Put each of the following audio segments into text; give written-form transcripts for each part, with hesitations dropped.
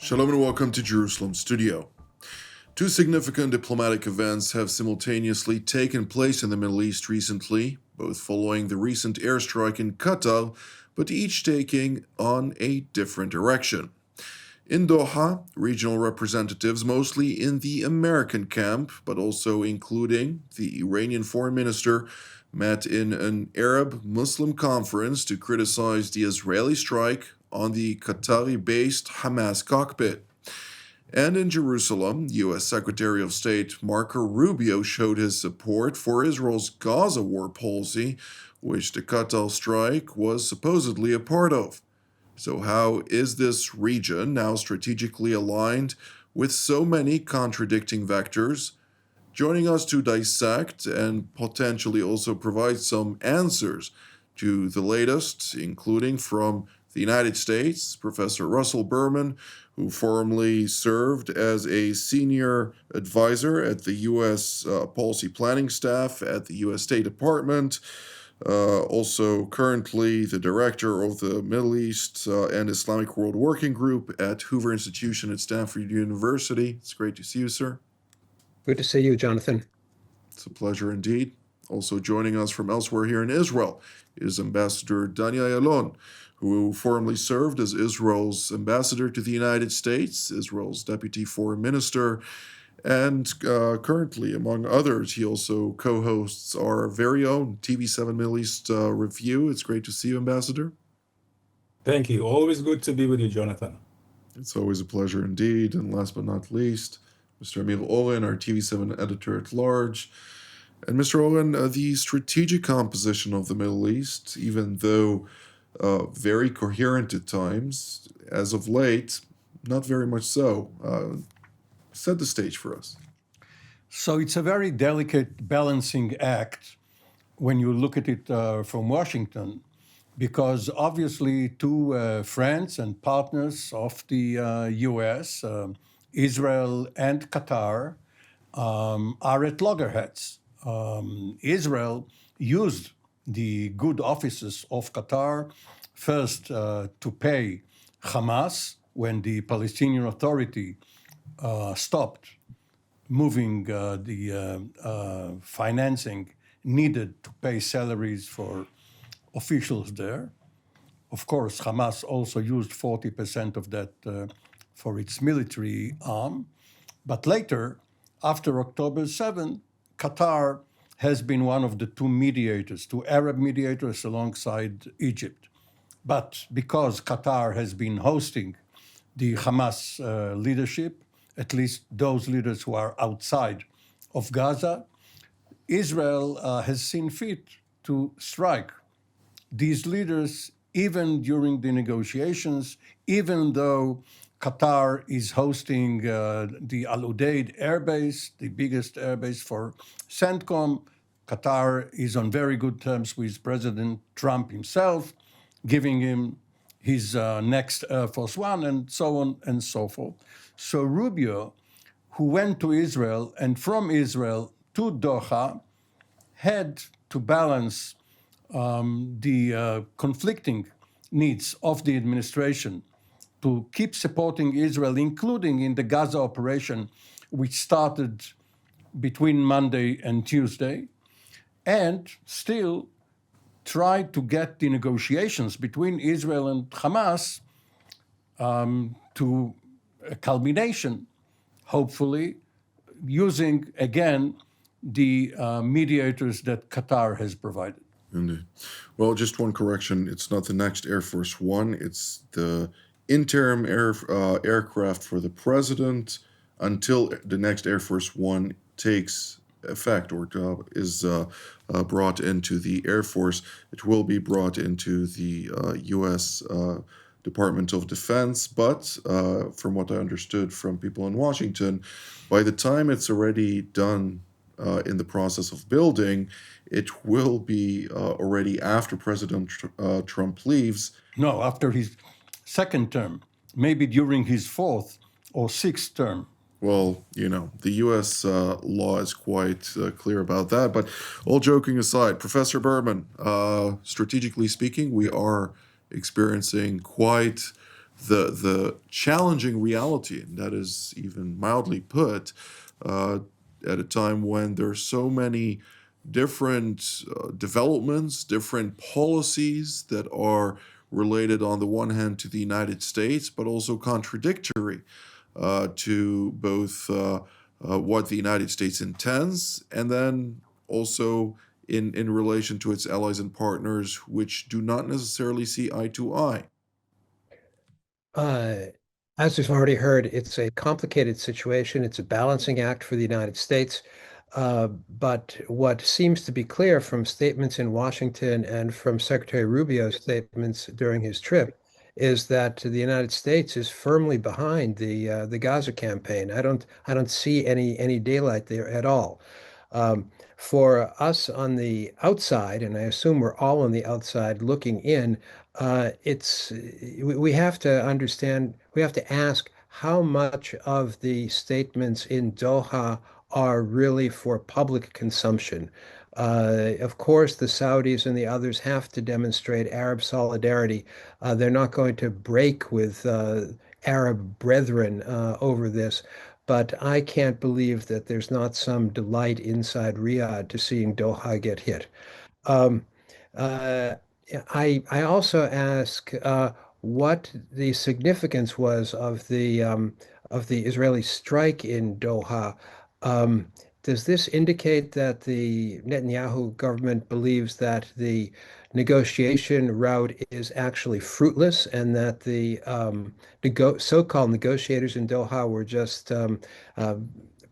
Shalom and welcome to Jerusalem Studio. Two significant diplomatic events have simultaneously taken place in the Middle East recently, both following the recent airstrike in Qatar, but each taking on a different direction. In Doha, regional representatives, mostly in the American camp, but also including the Iranian foreign minister, met in an Arab-Muslim conference to criticize the Israeli strike on the Qatari-based Hamas cockpit. And in Jerusalem, U.S. Secretary of State Marco Rubio showed his support for Israel's Gaza war policy, which the Qatar strike was supposedly a part of. So how is this region now strategically aligned with so many contradicting vectors? Joining us to dissect and potentially also provide some answers to the latest, including from the United States, Professor Russell Berman, who formerly served as a senior advisor at the U.S. Policy Planning Staff at the U.S. State Department, also currently the director of the Middle East and Islamic World Working Group at Hoover Institution at Stanford University. It's great to see you, sir. Good to see you, Jonathan. It's a pleasure indeed. Also joining us from elsewhere here in Israel is Ambassador Daniel Ayalon, who formerly served as Israel's ambassador to the United States, Israel's deputy foreign minister, and currently, among others, he also co-hosts our very own TV7 Middle East review. It's great to see you, Ambassador. Thank you. Always good to be with you, Jonathan. It's always a pleasure indeed. And last but not least, Mr. Emil Oren, our TV7 editor-at-large. And Mr. Oren, the strategic composition of the Middle East, even though very coherent at times, as of late, not very much so. Set the stage for us. So it's a very delicate balancing act when you look at it from Washington, because obviously two friends and partners of the U.S., Israel and Qatar, are at loggerheads. Israel used the good offices of Qatar first to pay Hamas when the Palestinian Authority stopped moving the financing needed to pay salaries for officials there. Of course, Hamas also used 40% of that for its military arm. But later, after October 7, Qatar has been one of the two Arab mediators alongside Egypt. But because Qatar has been hosting the Hamas leadership, at least those leaders who are outside of Gaza, Israel has seen fit to strike these leaders even during the negotiations, even though Qatar is hosting the Al Udeid airbase, the biggest airbase for CENTCOM. Qatar is on very good terms with President Trump himself, giving him his next Air Force One, and so on and so forth. So Rubio, who went to Israel and from Israel to Doha, had to balance the conflicting needs of the administration to keep supporting Israel, including in the Gaza operation, which started between Monday and Tuesday, and still try to get the negotiations between Israel and Hamas to a culmination, hopefully, using, again, the mediators that Qatar has provided. Indeed. Well, just one correction. It's not the next Air Force One. It's the interim aircraft for the president until the next Air Force One takes effect or is brought into the Air Force. It will be brought into the U.S. Department of Defense, but from what I understood from people in Washington, by the time it's already done in the process of building, it will be already after President Trump leaves. No, after his second term, maybe during his fourth or sixth term. Well, the U.S. law is quite clear about that. But all joking aside, Professor Berman, strategically speaking, we are experiencing quite the challenging reality, and that is even mildly put, at a time when there are so many different developments, different policies that are related on the one hand to the United States, but also contradictory to both what the United States intends and then also in relation to its allies and partners, which do not necessarily see eye to eye. Uh, as we've already heard, it's a complicated situation. It's a balancing act for the United States. But what seems to be clear from statements in Washington and from Secretary Rubio's statements during his trip is that the United States is firmly behind the Gaza campaign. I don't see any daylight there at all. For us on the outside, and I assume we're all on the outside looking in, it's we have to understand, we have to ask how much of the statements in Doha are really for public consumption. Of course, the Saudis and the others have to demonstrate Arab solidarity. They're not going to break with Arab brethren over this. But I can't believe that there's not some delight inside Riyadh to seeing Doha get hit. Um, uh, I also ask what the significance was of the Israeli strike in Doha. Um, does this indicate that the Netanyahu government believes that the negotiation route is actually fruitless and that the so-called negotiators in Doha were just uh,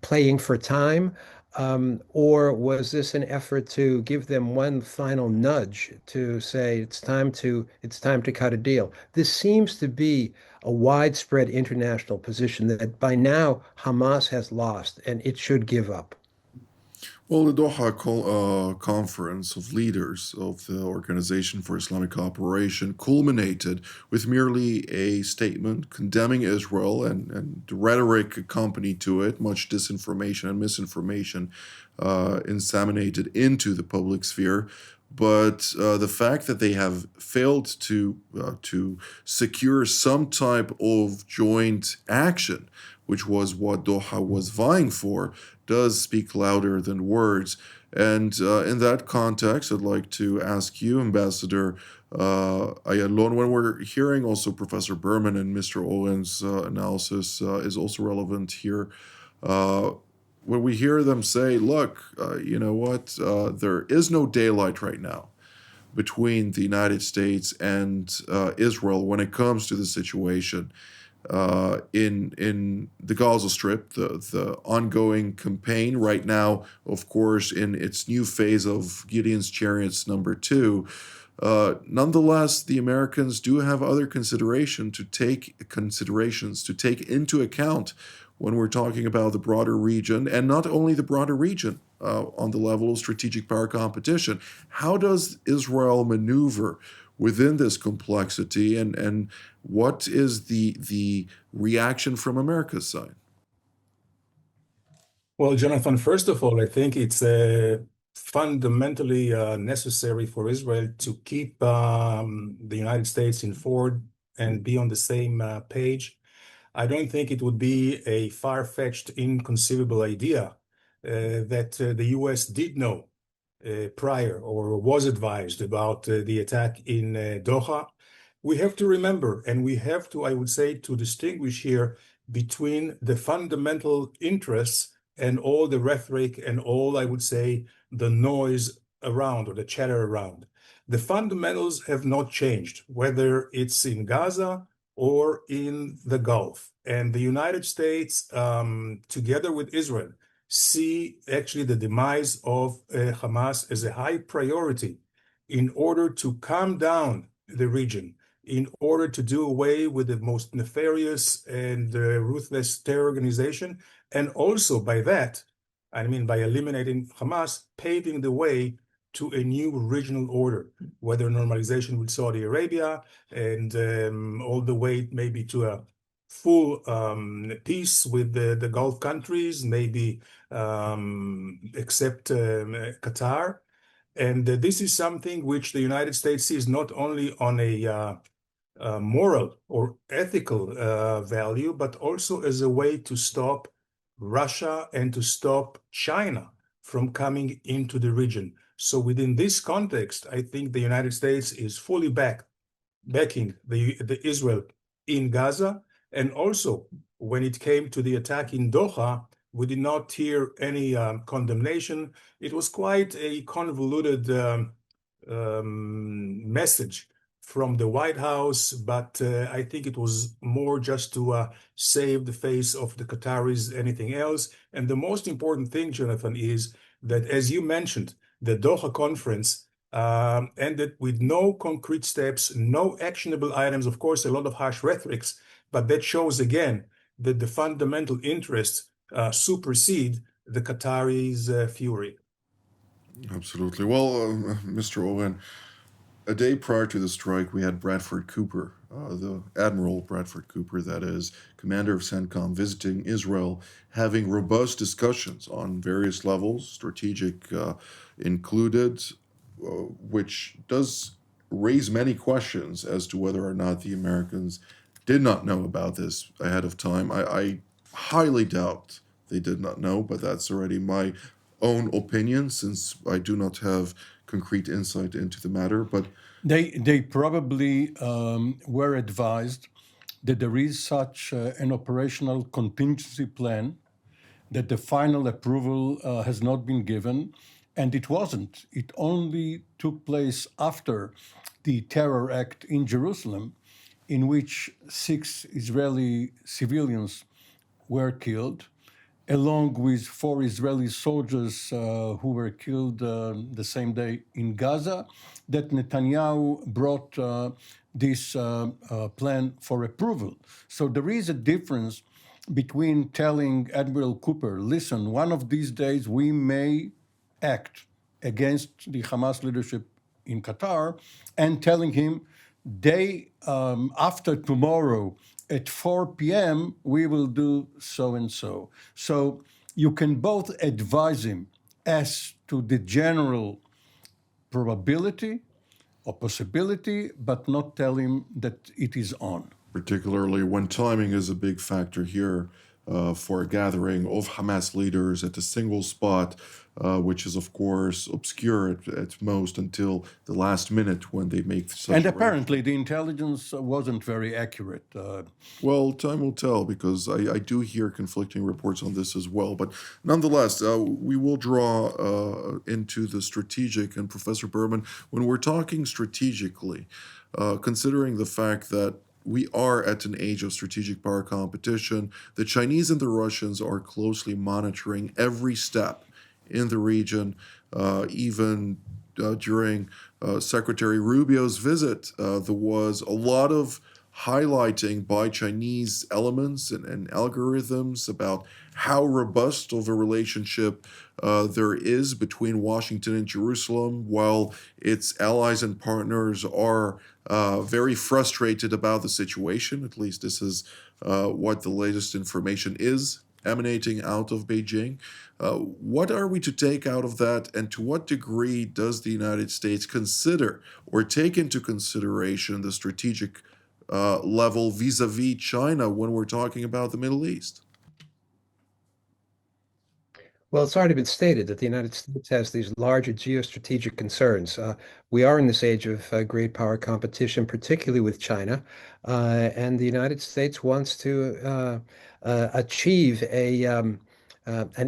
playing for time? Or was this an effort to give them one final nudge to say it's time to cut a deal? This seems to be a widespread international position that by now Hamas has lost and it should give up. Well, the Doha conference of leaders of the Organization for Islamic Cooperation culminated with merely a statement condemning Israel and the rhetoric accompanied to it, much disinformation and misinformation inseminated into the public sphere. But the fact that they have failed to secure some type of joint action, which was what Doha was vying for, does speak louder than words. And in that context, I'd like to ask you, Ambassador Ayalon, when we're hearing also Professor Berman and Mr. Owen's analysis is also relevant here. Uh, when we hear them say, look, you know what, there is no daylight right now between the United States and Israel when it comes to the situation in the Gaza Strip, the ongoing campaign right now, of course, in its new phase of Gideon's Chariots #2. Nonetheless, the Americans do have other considerations to take into account when we're talking about the broader region, and not only the broader region on the level of strategic power competition. How does Israel maneuver within this complexity, and what is the reaction from America's side? Well, Jonathan, first of all, I think it's fundamentally necessary for Israel to keep the United States informed and be on the same page. I don't think it would be a far-fetched, inconceivable idea that the US did know prior or was advised about the attack in Doha. We have to remember, and we have to, I would say, to distinguish here between the fundamental interests and all the rhetoric and all, I would say, the noise around or the chatter around. The fundamentals have not changed, whether it's in Gaza or in the Gulf. And the United States, together with Israel, see actually the demise of Hamas as a high priority in order to calm down the region, in order to do away with the most nefarious and ruthless terror organization, and also by that, I mean by eliminating Hamas, paving the way to a new regional order, whether normalization with Saudi Arabia and all the way maybe to a full peace with the Gulf countries, maybe except Qatar. And this is something which the United States sees not only on a moral or ethical value, but also as a way to stop Russia and to stop China from coming into the region. So within this context, I think the United States is fully backing the Israel in Gaza. And also, when it came to the attack in Doha, we did not hear any condemnation. It was quite a convoluted message from the White House, but I think it was more just to save the face of the Qataris, anything else. And the most important thing, Jonathan, is that, as you mentioned, the Doha conference ended with no concrete steps, no actionable items, of course, a lot of harsh rhetorics, but that shows again that the fundamental interests supersede the Qataris' fury. Absolutely. Well, Mr. Owen, a day prior to the strike, we had Bradford Cooper, the Admiral Bradford Cooper, that is, commander of CENTCOM, visiting Israel, having robust discussions on various levels, strategic included, which does raise many questions as to whether or not the Americans did not know about this ahead of time. I highly doubt they did not know, but that's already my own opinion since I do not have concrete insight into the matter. But They probably were advised that there is such an operational contingency plan, that the final approval has not been given, and it wasn't. It only took place after the terror act in Jerusalem, in which 6 Israeli civilians were killed, along with 4 Israeli soldiers who were killed the same day in Gaza, that Netanyahu brought this plan for approval. So there is a difference between telling Admiral Cooper, listen, one of these days we may act against the Hamas leadership in Qatar, and telling him, day after tomorrow at 4 p.m., we will do so and so. So you can both advise him as to the general probability or possibility, but not tell him that it is on. particularly when timing is a big factor here for a gathering of Hamas leaders at a single spot, which is, of course, obscure at most until the last minute when they make such And arrangements. apparently the intelligence wasn't very accurate. Well, time will tell because I do hear conflicting reports on this as well. But nonetheless, we will draw into the strategic. And Professor Berman, when we're talking strategically, considering the fact that we are at an age of strategic power competition, the Chinese and the Russians are closely monitoring every step in the region, even during Secretary Rubio's visit. There was a lot of highlighting by Chinese elements and algorithms about how robust of a relationship there is between Washington and Jerusalem, while its allies and partners are very frustrated about the situation. At least this is what the latest information is emanating out of Beijing. What are we to take out of that, and to what degree does the United States consider or take into consideration the strategic level vis-a-vis China when we're talking about the Middle East? Well, it's already been stated that the United States has these larger geostrategic concerns. We are in this age of great power competition, particularly with China, and the United States wants to achieve an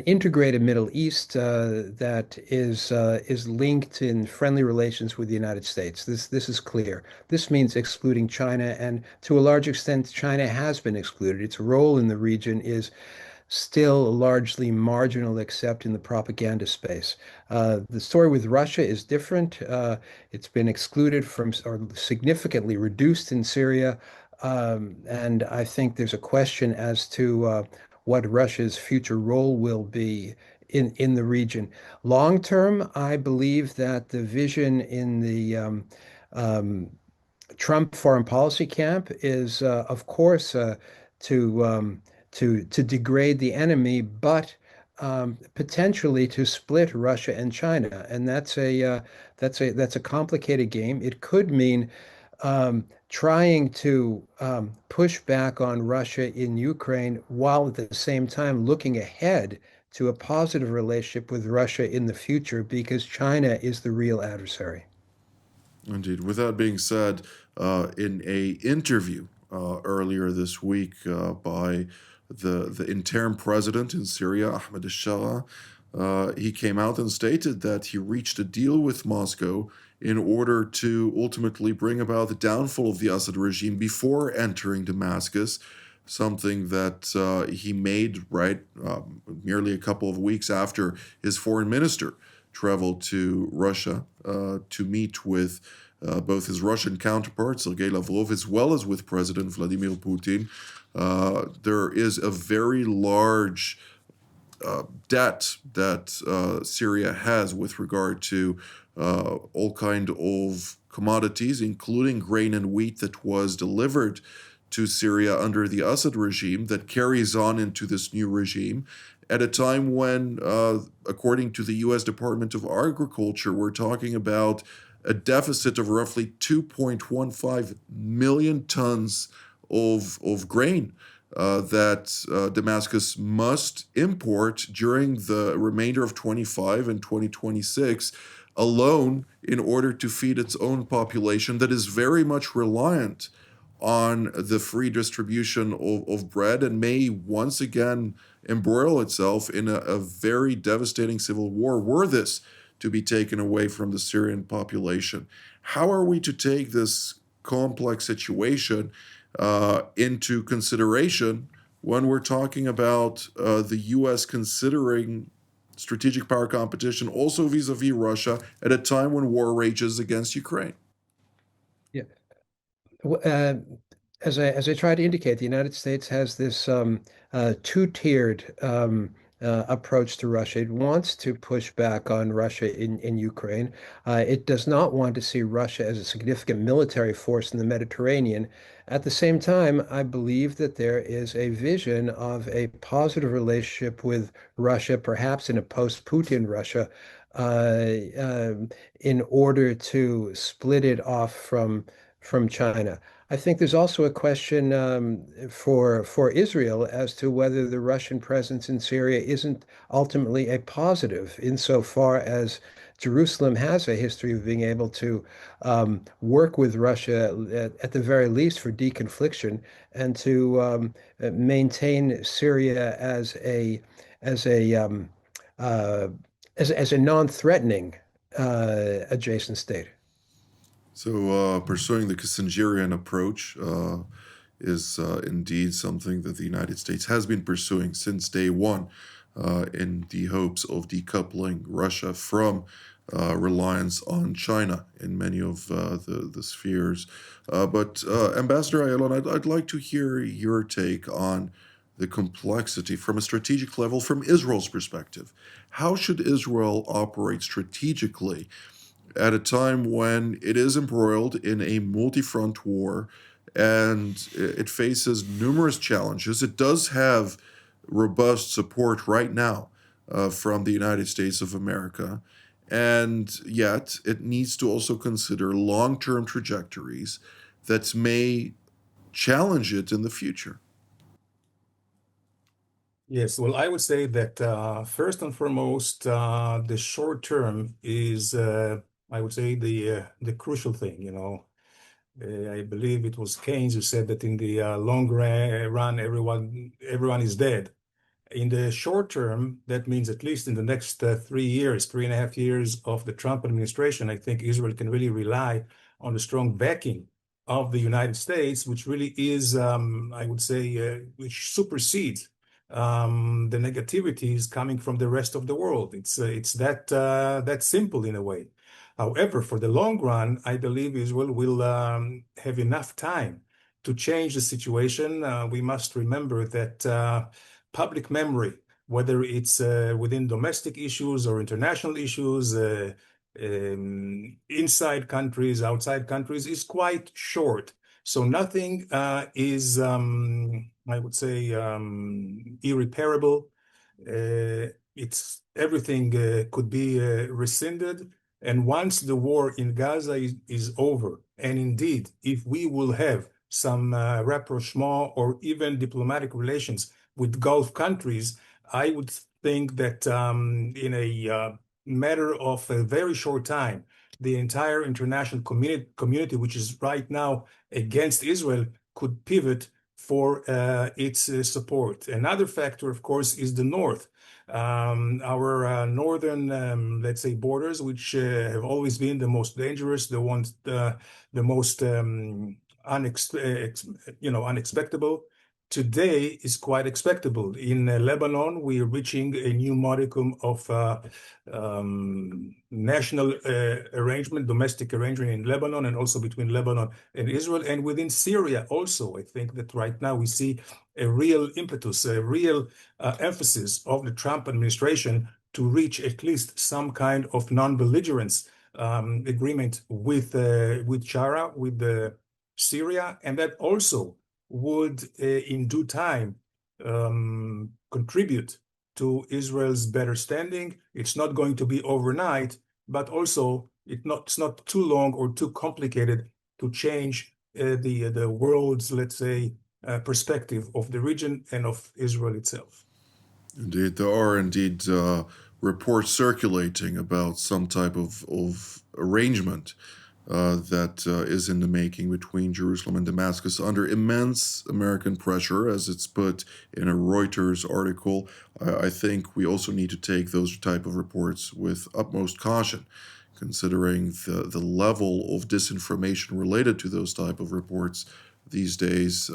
integrated Middle East that is linked in friendly relations with the United States. This is clear. This means excluding China, and to a large extent, China has been excluded. Its role in the region is still largely marginal, except in the propaganda space. The story with Russia is different. It's been excluded from or significantly reduced in Syria. And I think there's a question as to what Russia's future role will be in the region. Long term, I believe that the vision in the Trump foreign policy camp is, of course, to degrade the enemy, but potentially to split Russia and China, and that's a complicated game. It could mean trying to push back on Russia in Ukraine while at the same time looking ahead to a positive relationship with Russia in the future because China is the real adversary. Indeed. With that being said, in a interview earlier this week by the interim president in Syria, Ahmed al-Shara, he came out and stated that he reached a deal with Moscow in order to ultimately bring about the downfall of the Assad regime before entering Damascus, something that he made merely a couple of weeks after his foreign minister traveled to Russia to meet with both his Russian counterpart, Sergei Lavrov, as well as with President Vladimir Putin. There is a very large debt that Syria has with regard to all kind of commodities, including grain and wheat that was delivered to Syria under the Assad regime that carries on into this new regime at a time when, according to the U.S. Department of Agriculture, we're talking about a deficit of roughly 2.15 million tons of grain that Damascus must import during the remainder of 25 and 2026 alone in order to feed its own population that is very much reliant on the free distribution of bread and may once again embroil itself in a very devastating civil war were this to be taken away from the Syrian population. How are we to take this complex situation into consideration when we're talking about the U.S. considering strategic power competition also vis-a-vis Russia at a time when war rages against Ukraine? Yeah. As I tried to indicate, the United States has this two-tiered approach to Russia. It wants to push back on Russia in Ukraine. It does not want to see Russia as a significant military force in the Mediterranean. At the same time, I believe that there is a vision of a positive relationship with Russia, perhaps in a post-Putin Russia, in order to split it off from China. I think there's also a question for Israel as to whether the Russian presence in Syria isn't ultimately a positive insofar as Jerusalem has a history of being able to work with Russia at the very least for deconfliction and to maintain Syria as a uh, as a non-threatening adjacent state. So, pursuing the Kissingerian approach is indeed something that the United States has been pursuing since day one in the hopes of decoupling Russia from reliance on China in many of the spheres. But Ambassador Ayalon, I'd like to hear your take on the complexity from a strategic level, from Israel's perspective. How should Israel operate strategically at a time when it is embroiled in a multi-front war and it faces numerous challenges? It does have robust support right now from the United States of America, and yet it needs to also consider long-term trajectories that may challenge it in the future. Yes, well, I would say that first and foremost, the short term is, I would say, the crucial thing. I believe it was Keynes who said that in the long run, everyone is dead. In the short term, that means at least in the next 3 years, 3.5 years of the Trump administration, I think Israel can really rely on the strong backing of the United States, which really is, I would say, which supersedes the negativities coming from the rest of the world. It's that simple in a way. However, for the long run, I believe Israel will have enough time to change the situation. We must remember that public memory, whether it's within domestic issues or international issues, inside countries, outside countries, is quite short. So nothing is, I would say, irreparable. It's everything could be rescinded. And once the war in Gaza is over And indeed, if we will have some rapprochement or even diplomatic relations with Gulf countries, I would think that in a matter of a very short time, the entire international community, which is right now against Israel, could pivot for its support. Another factor, of course, is the North. Our northern, let's say, borders, which have always been the most dangerous, the ones, the most unexpectable, today is quite expectable. In Lebanon, we are reaching a new modicum of national arrangement, domestic arrangement in Lebanon, and also between Lebanon and Israel, and within Syria also. I think that right now we see a real impetus, a real emphasis of the Trump administration to reach at least some kind of non-belligerence agreement with Chara, with Syria, and that also would, in due time, contribute to Israel's better standing. It's not going to be overnight, but also it's not too long or too complicated to change the world's, let's say, perspective of the region and of Israel itself. Indeed, there are indeed reports circulating about some type of arrangement that is in the making between Jerusalem and Damascus under immense American pressure, as it's put in a Reuters article. I think we also need to take those type of reports with utmost caution, considering the level of disinformation related to those type of reports these days,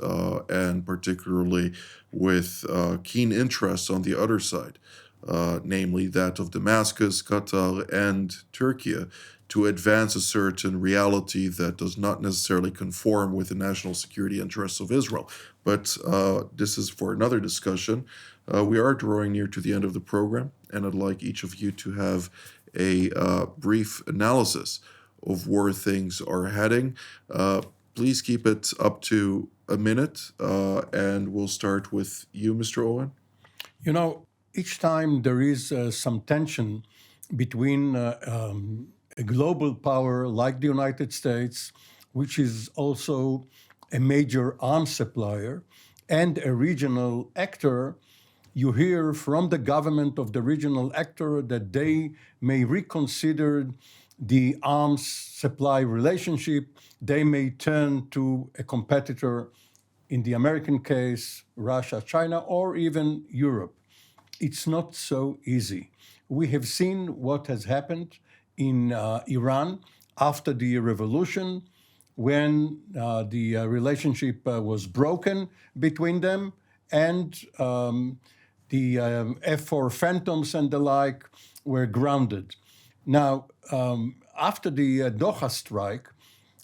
and particularly with keen interests on the other side, namely that of Damascus, Qatar, and Turkey, to advance a certain reality that does not necessarily conform with the national security interests of Israel. But this is for another discussion. We are drawing near to the end of the program, and I'd like each of you to have a brief analysis of where things are heading. Please keep it up to a minute, and we'll start with you, Mr. Owen. You know, each time there is some tension between a global power like the United States, which is also a major arms supplier, and a regional actor, you hear from the government of the regional actor that they may reconsider the arms supply relationship. They may turn to a competitor, in the American case, Russia, China, or even Europe. It's not so easy. We have seen what has happened in Iran after the revolution, when the relationship was broken between them, and the F-4 Phantoms and the like were grounded. Now, after the Doha strike,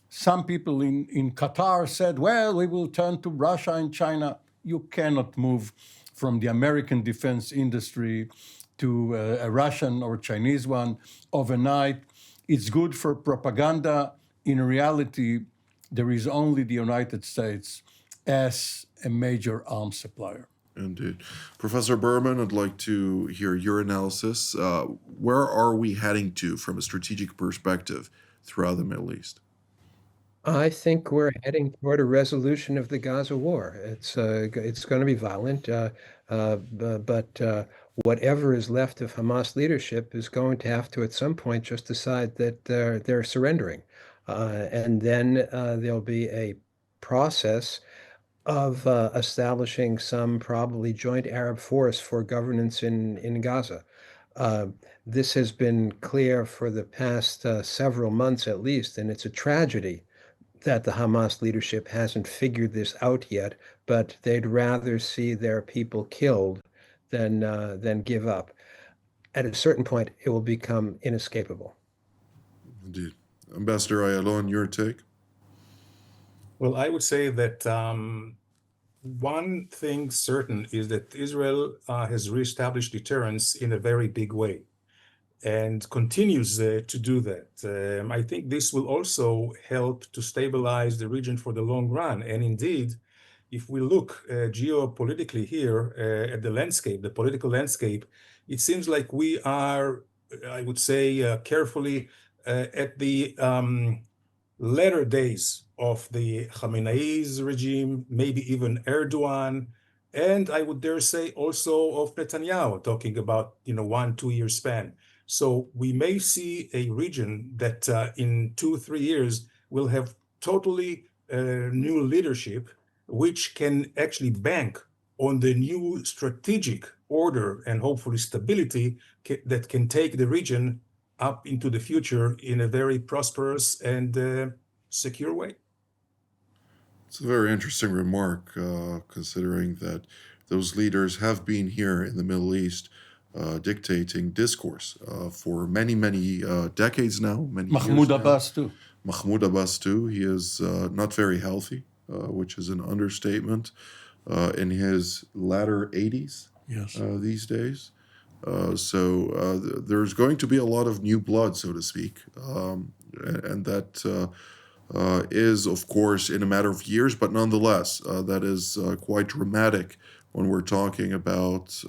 some people in Qatar said, well, we will turn to Russia and China. You cannot move from the American defense industry to a Russian or Chinese one overnight. It's good for propaganda. In reality, there is only the United States as a major arms supplier. Indeed. Professor Berman, I'd like to hear your analysis. Where are we heading to from a strategic perspective throughout the Middle East? I think we're heading toward a resolution of the Gaza war. It's going to be violent, but whatever is left of Hamas leadership is going to have to, at some point, just decide that they're surrendering, and then there'll be a process of establishing some probably joint Arab force for governance in Gaza. This has been clear for the past several months at least, and it's a tragedy that the Hamas leadership hasn't figured this out yet, but they'd rather see their people killed than give up. At a certain point, it will become inescapable. Indeed. Ambassador Ayalon, your take? Well, I would say that one thing certain is that Israel has reestablished deterrence in a very big way and continues to do that. I think this will also help to stabilize the region for the long run. And indeed, if we look geopolitically here at the landscape, the political landscape, it seems like we are, I would say, carefully at the latter days of the Khamenei's regime, maybe even Erdogan, and I would dare say also of Netanyahu, talking about 1-2 year span. So we may see a region that in 2-3 years will have totally new leadership, which can actually bank on the new strategic order and hopefully stability that can take the region up into the future in a very prosperous and secure way. It's a very interesting remark, considering that those leaders have been here in the Middle East dictating discourse for many, many decades now. Mahmoud Abbas too. Mahmoud Abbas too. He is not very healthy, which is an understatement, in his latter 80s. Yes. These days. There's going to be a lot of new blood, so to speak. And that is, of course, in a matter of years, but nonetheless, that is quite dramatic when we're talking about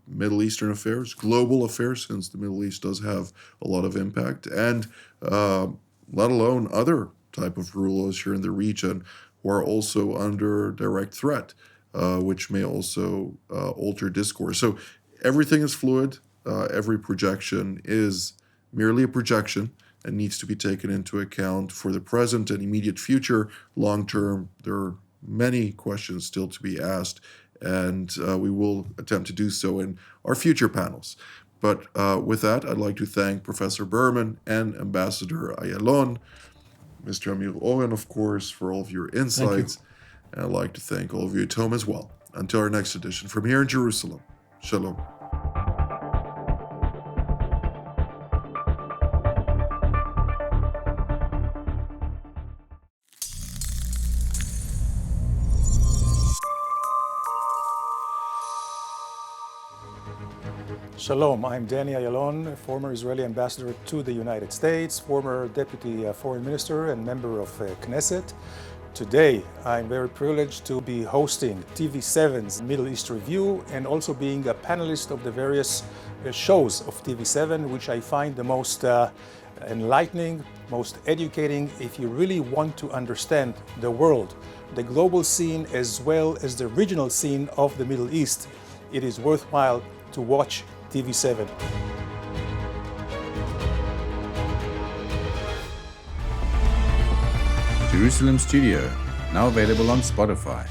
Middle Eastern affairs, global affairs, since the Middle East does have a lot of impact, and let alone other type of rulers here in the region who are also under direct threat, which may also alter discourse. So everything is fluid. Every projection is merely a projection and needs to be taken into account for the present and immediate future. Long term, there are many questions still to be asked, and we will attempt to do so in our future panels. But with that, I'd like to thank Professor Berman and Ambassador Ayalon, Mr. Amir Oren, of course, for all of your insights. And I'd like to thank all of you at home as well. Until our next edition from here in Jerusalem. Shalom. Shalom, I'm Danny Ayalon, former Israeli ambassador to the United States, former deputy foreign minister and member of Knesset. Today, I'm very privileged to be hosting TV7's Middle East Review and also being a panelist of the various shows of TV7, which I find the most enlightening, most educating if you really want to understand the world, the global scene as well as the regional scene of the Middle East. It is worthwhile to watch TV7. Jerusalem Studio, now available on Spotify.